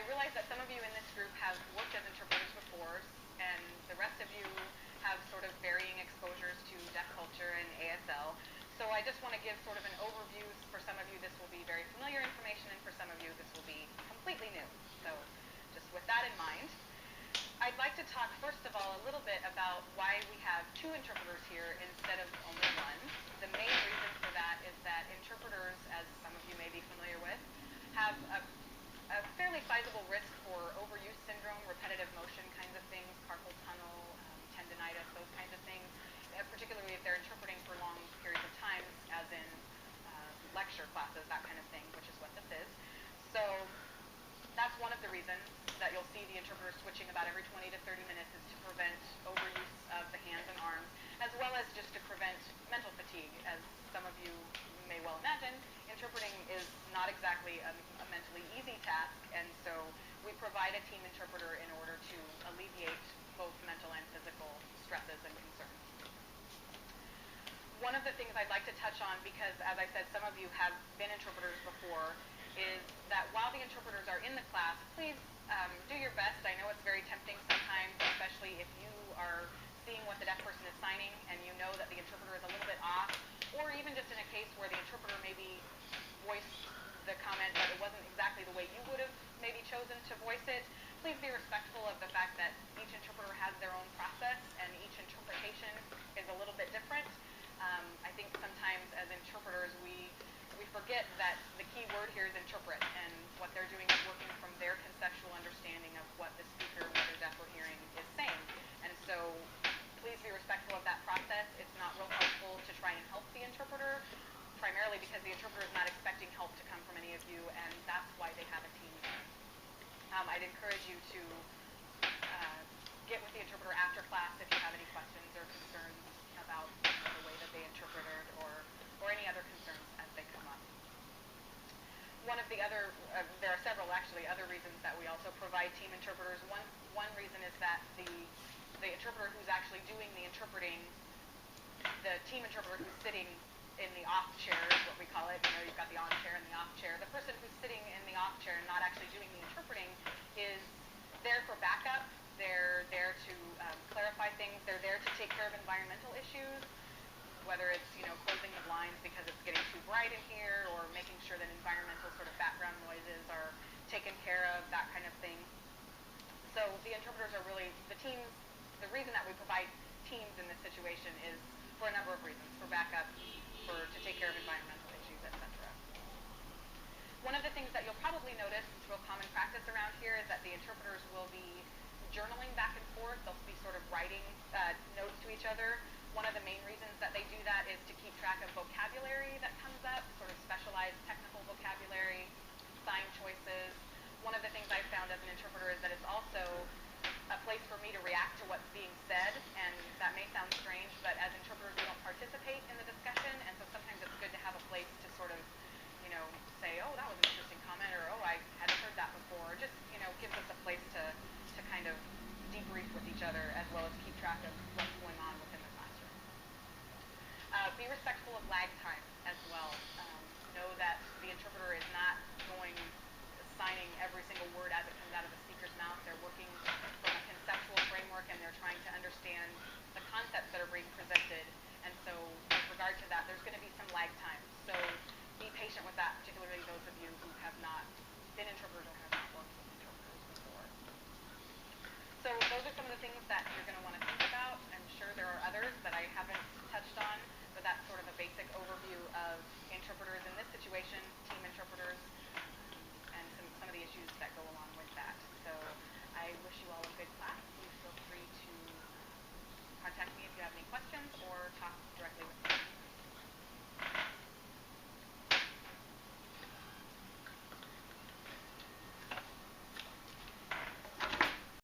realize that some of you in this group have worked as interpreters before, and the rest of you have sort of varying exposures to deaf culture and ASL. So I just want to give sort of an overview. For some of you, this will be very familiar information, and for some of you, this will be completely new. So just with that in mind, I'd like to talk, first of all, a little bit about why we have two interpreters here instead of only one. The main reason for that is that interpreters, as some of you may be familiar with, have a fairly sizable risk for overuse syndrome, repetitive motion kinds of things, carpal tunnel, tendinitis, those kinds of things, particularly if they're interpreting for long periods of time, as in lecture classes, that kind of thing, which is what this is. So that's one of the reasons that you'll see the interpreter switching about every 20 to 30 minutes, is to prevent overuse of the hands and arms, as well as just to prevent mental fatigue. As some of you may well imagine, interpreting is not exactly a mentally easy task, and so we provide a team interpreter in order to alleviate both mental and physical stresses and concerns. One of the things I'd like to touch on, because as I said, some of you have been interpreters before, is that while the interpreters are in the class, please do your best. I know it's very tempting sometimes, especially if you are seeing what the deaf person is signing and you know that the interpreter is a little bit off, or even just in a case where the interpreter maybe voiced the comment that it wasn't exactly the way you would have maybe chosen to voice it. Please be respectful of the fact that each interpreter has their own process and each interpretation is a little bit different. I think sometimes as interpreters we forget that the key word here is interpret, and what they're doing is working from their conceptual understanding of what the speaker, whether deaf or hearing, is saying. And so please be respectful of that process. It's not real helpful to try and help the interpreter, primarily because the interpreter is not expecting help to come from any of you, and that's why they have a team. I'd encourage you to get with the interpreter after class if you have any questions or concerns about the way that they interpreted, or any other concerns as they come up. One of the other, there are several actually other reasons that we also provide team interpreters. One reason is that the interpreter who's actually doing the interpreting, the team interpreter who's sitting in the off chair is what we call it. You know, you've got the on chair and the off chair. The person who's sitting in the off chair and not actually doing the interpreting is there for backup. They're there to clarify things. They're there to take care of environmental issues, whether it's, you know, closing the blinds because it's getting too bright in here, or making sure that environmental sort of background noises are taken care of, that kind of thing. So the interpreters are really, the teams, the reason that we provide teams in this situation is for a number of reasons: for backup, to take care of environmental issues, etc. One of the things that you'll probably notice, it's real common practice around here, is that the interpreters will be journaling back and forth. They'll be sort of writing notes to each other. One of the main reasons that they do that is to keep track of vocabulary that comes up, sort of specialized technical vocabulary, sign choices. One of the things I've found as an interpreter is that it's also a place for me to react to what's being said, and that may sound strange, but as interpreters we don't participate in the discussion, and so sometimes it's good to have a place to sort of, you know, say, oh, that was an interesting comment, or oh, I hadn't heard that before. Just, you know, gives us a place to kind of debrief with each other, as well as keep track of what's going on within the classroom. Be respectful of lag time as well. Know that the interpreter is not signing every single word as it comes out of the speaker's mouth. They're working from a conceptual framework, and they're trying to understand the concepts that are being presented. And so with regard to that, there's going to be some lag time. So be patient with that, particularly those of you who have not been interpreters or have not worked with interpreters before. So those are some of the things that you're going to want to think about. I'm sure there are others that I haven't touched on, but that's sort of a basic overview of interpreters in this situation, team interpreters, and some of the issues that go along with that. So I wish you all a good class. Please feel free to contact me